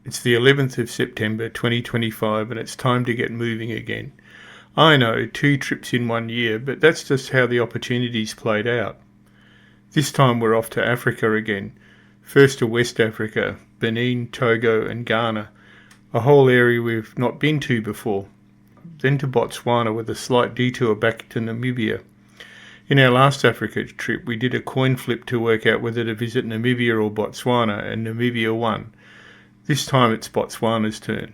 It's the 11th of September 2025 and it's time to get moving again. I know, 2 trips in 1 year, but that's just how the opportunities played out. This time we're off to Africa again. First to West Africa, Benin, Togo and Ghana, a whole area we've not been to before. Then to Botswana with a slight detour back to Namibia. In our last Africa trip we did a coin flip to work out whether to visit Namibia or Botswana, and Namibia won. This time it's Botswana's turn.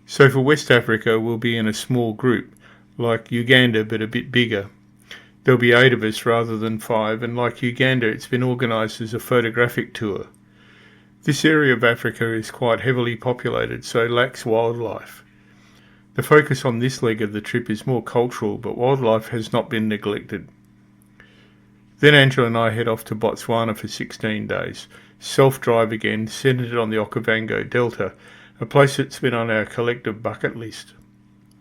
So for West Africa we'll be in a small group, like Uganda but a bit bigger. There'll be 8 of us rather than 5, and like Uganda it's been organised as a photographic tour. This area of Africa is quite heavily populated, so lacks wildlife. The focus on this leg of the trip is more cultural, but wildlife has not been neglected. Then Angela and I head off to Botswana for 16 days. Self-drive again, centred on the Okavango Delta, a place that's been on our collective bucket list.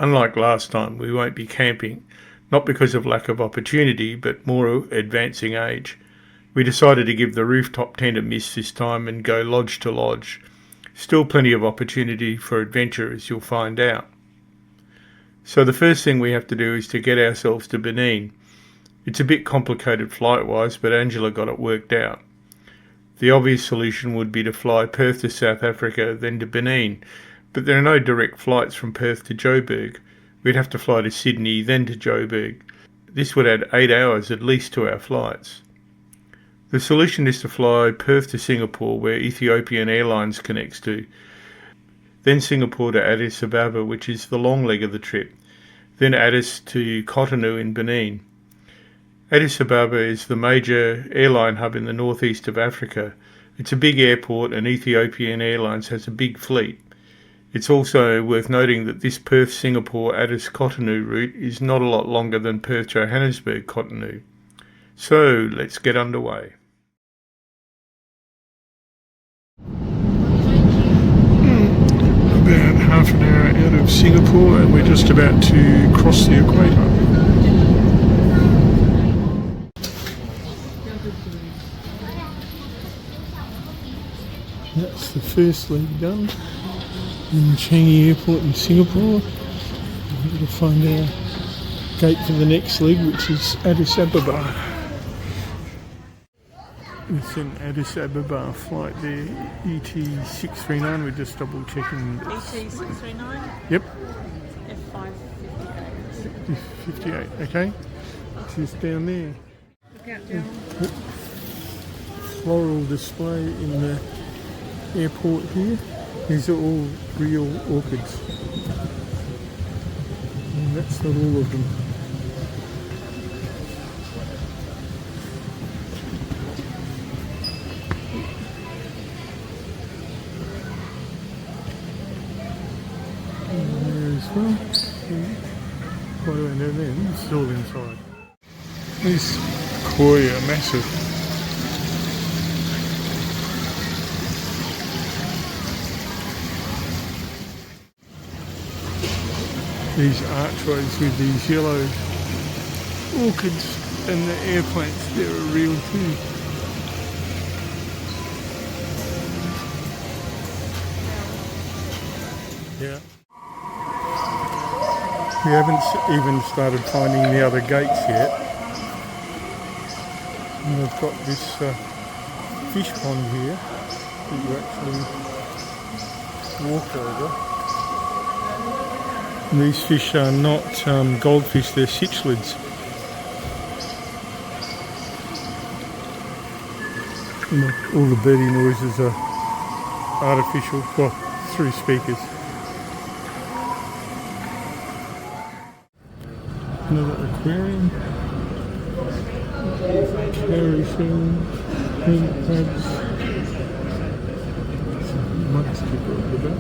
Unlike last time, we won't be camping, not because of lack of opportunity, but more advancing age. We decided to give the rooftop tent a miss this time and go lodge to lodge. Still plenty of opportunity for adventure, as you'll find out. So the first thing we have to do is to get ourselves to Benin. It's a bit complicated flight-wise, but Angela got it worked out. The obvious solution would be to fly Perth to South Africa, then to Benin, but there are no direct flights from Perth to Joburg. We'd have to fly to Sydney, then to Joburg. This would add 8 hours at least to our flights. The solution is to fly Perth to Singapore, where Ethiopian Airlines connects to, then Singapore to Addis Ababa, which is the long leg of the trip, then Addis to Cotonou in Benin. Addis Ababa is the major airline hub in the northeast of Africa. It's a big airport and Ethiopian Airlines has a big fleet. It's also worth noting that this Perth-Singapore-Addis-Cotonou route is not a lot longer than Perth-Johannesburg-Cotonou. So let's get underway. About half an hour out of Singapore and we're just about to cross the equator. That's the first leg done in Changi Airport in Singapore. We're going to find our gate for the next leg, which is Addis Ababa. It's an Addis Ababa flight there, ET639. We're just double checking. ET639? Yep. F558. F58, okay. This is down there. Look out down. Floral display in the airport here. These are all real orchids. And that's not all of them. And there as well. Quite a way down there. It's all inside. These koi are massive. These archways with these yellow orchids and the air plants, they're real too. Yeah. We haven't even started finding the other gates yet. And I've got this fish pond here that you actually walk over. These fish are not goldfish, they're cichlids. All the birdie noises are artificial, well, through speakers. Another aquarium. Caryshell, pink crabs. Mud skipper at the back.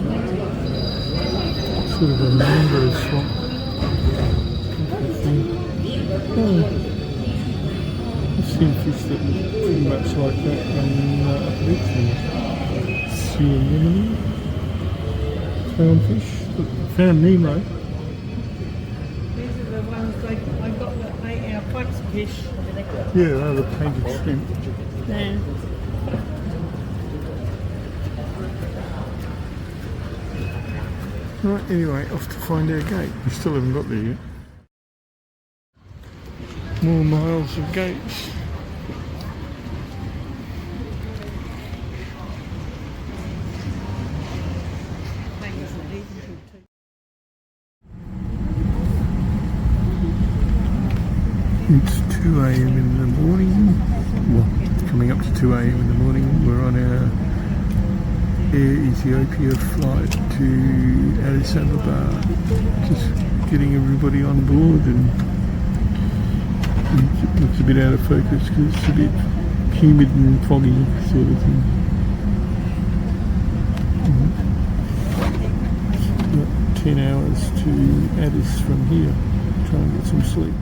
Sort of a mangrove swamp. Oh, I've seen fish that look pretty much like that in Richmond. Sea anemone, clownfish, found Nemo. These are the ones I got that ate our pike's fish. Yeah, they're the painted shrimp. Yeah. Right, anyway, off to find our gate. We still haven't got there yet. More miles of gates. It's 2 a.m. in the morning. Well, it's coming up to 2 a.m. in the morning. We're on our Air Ethiopia flight to Addis Ababa. Just getting everybody on board, and it looks a bit out of focus because it's a bit humid and foggy sort of thing. Got 10 hours to Addis from here. Try and get some sleep.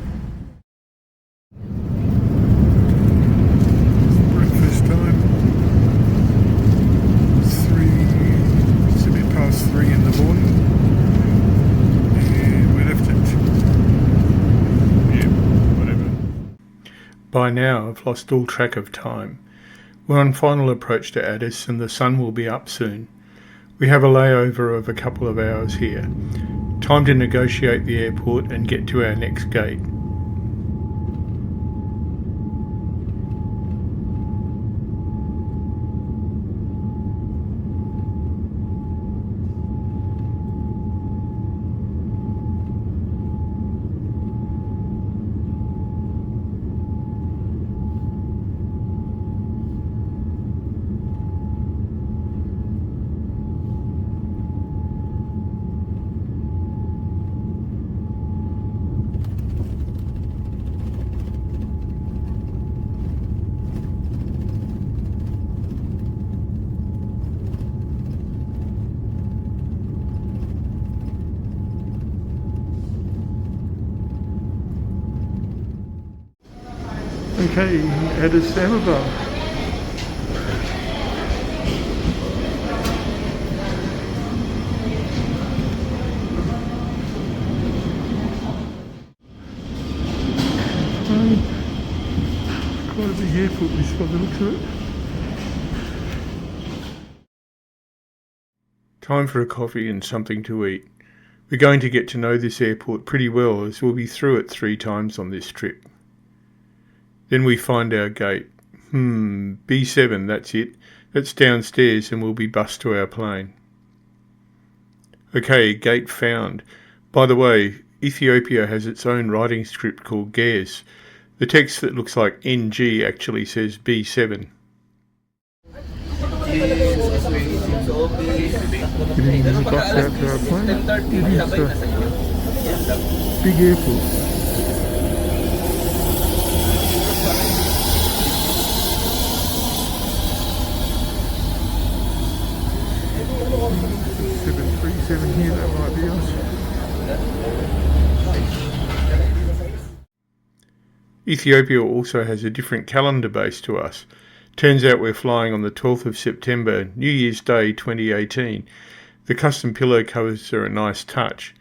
Breakfast time. It's a bit past 3 in the morning. And we left at... yeah, whatever. By now I've lost all track of time. We're on final approach to Addis and the sun will be up soon. We have a layover of a couple of hours here. Time to negotiate the airport and get to our next gate. Okay, Addis Ababa. Quite a big airport this by the looks of it. Time for a coffee and something to eat. We're going to get to know this airport pretty well as we'll be through it 3 times on this trip. Then we find our gate. B7, that's it. That's downstairs and we'll be bussed to our plane. Okay, gate found. By the way, Ethiopia has its own writing script called Ges. The text that looks like NG actually says B7. Getting the bus out to our plane. It is a big airport. Here, that might be us. Ethiopia also has a different calendar base to us. Turns out we're flying on the 12th of September, New Year's Day 2018. The custom pillow covers are a nice touch.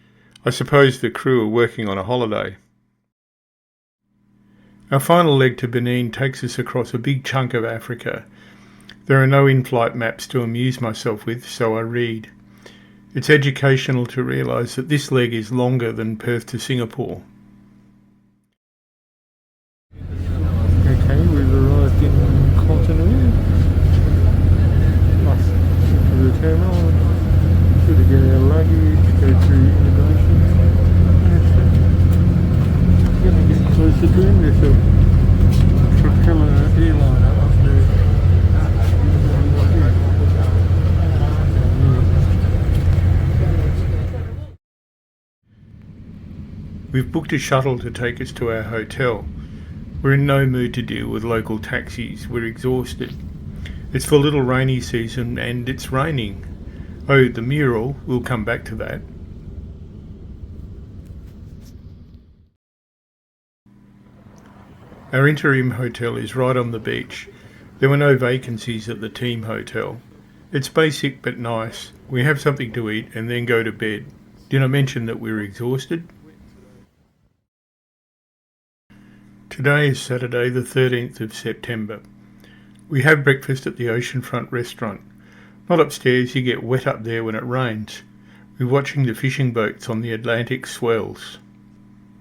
I suppose the crew are working on a holiday. Our final leg to Benin takes us across a big chunk of Africa. There are no in-flight maps to amuse myself with, so I read. It's educational to realise that this leg is longer than Perth to Singapore. Okay, we've arrived in Cotonou. Nice. Into the terminal. Got to get our luggage, go through immigration. We're going to get closer to him. There's a propeller airliner up there. We've booked a shuttle to take us to our hotel. We're in no mood to deal with local taxis. We're exhausted. It's the little rainy season and it's raining. Oh, the mural, we'll come back to that. Our interim hotel is right on the beach. There were no vacancies at the team hotel. It's basic but nice. We have something to eat and then go to bed. Did I mention that we're exhausted? Today is Saturday the 13th of September. We have breakfast at the oceanfront restaurant. Not upstairs, you get wet up there when it rains. We're watching the fishing boats on the Atlantic swells.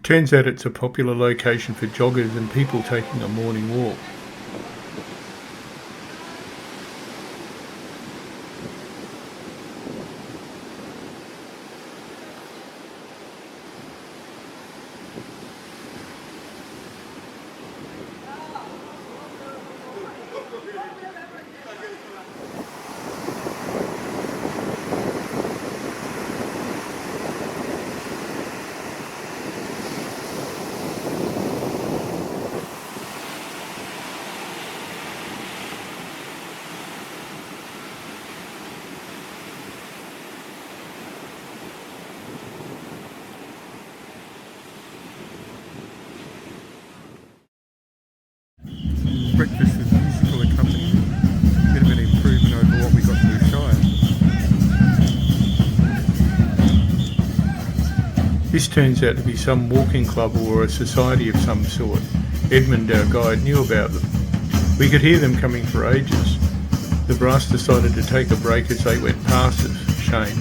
Turns out it's a popular location for joggers and people taking a morning walk. Breakfast with musical accompaniment, a bit of an improvement over what we got in the Shire. This turns out to be some walking club or a society of some sort. Edmund, our guide, knew about them. We could hear them coming for ages. The brass decided to take a break as they went past us. Shame.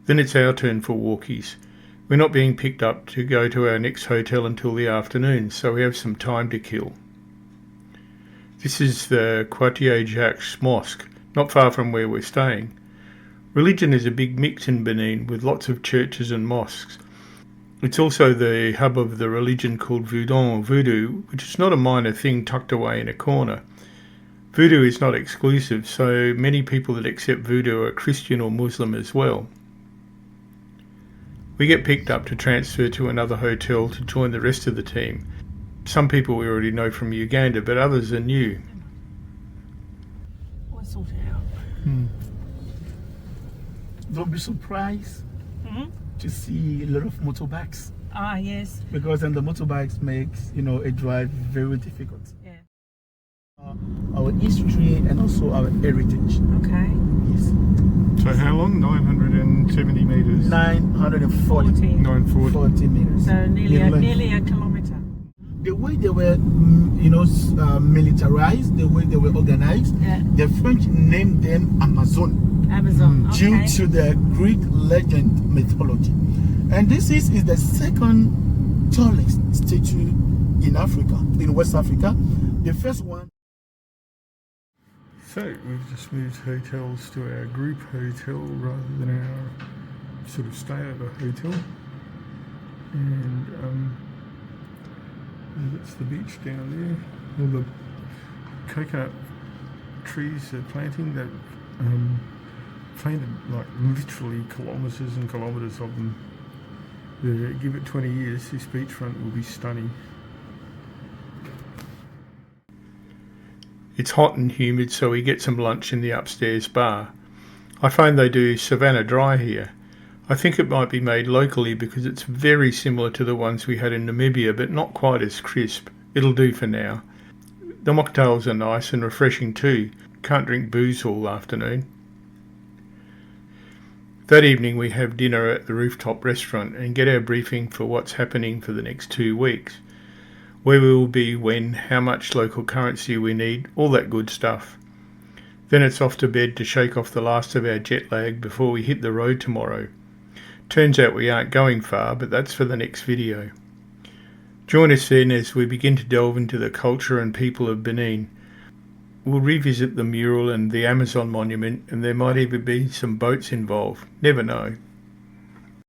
Then it's our turn for walkies. We're not being picked up to go to our next hotel until the afternoon, so we have some time to kill. This is the Quartier Jacques Mosque, not far from where we're staying. Religion is a big mix in Benin with lots of churches and mosques. It's also the hub of the religion called voodoo, which is not a minor thing tucked away in a corner. Voodoo is not exclusive, so many people that accept voodoo are Christian or Muslim as well. We get picked up to transfer to another hotel to join the rest of the team. Some people we already know from Uganda, but others are new. We'll sort it out. Don't be surprised to see a lot of motorbikes, Ah, yes. because then the motorbikes makes a drive very difficult. Yeah. Our history and also our heritage. Okay. Yes. So how long? 970 metres? 940. 940. 40 meters. So nearly in length. nearly a kilometre. The way they were, militarized, the way they were organized, Yeah. the French named them Amazon Amazon. Okay. due to the Greek legend mythology. And this is the second tallest statue in Africa, in West Africa. The first one. So we've just moved hotels to our group hotel rather than our sort of stayover hotel. And that's the beach down there. All the coconut trees are planting. They've planted like literally kilometres and kilometres of them. Give it 20 years, this beachfront will be stunning. It's hot and humid, so we get some lunch in the upstairs bar. I find they do Savannah Dry here. I think it might be made locally because it's very similar to the ones we had in Namibia, but not quite as crisp. It'll do for now. The mocktails are nice and refreshing too. Can't drink booze all afternoon. That evening we have dinner at the Rooftop restaurant and get our briefing for what's happening for the next 2 weeks. Where we will be, when, how much local currency we need, all that good stuff. Then it's off to bed to shake off the last of our jet lag before we hit the road tomorrow. Turns out we aren't going far, but that's for the next video. Join us then as we begin to delve into the culture and people of Benin. We'll revisit the mural and the Amazon monument, and there might even be some boats involved. Never know.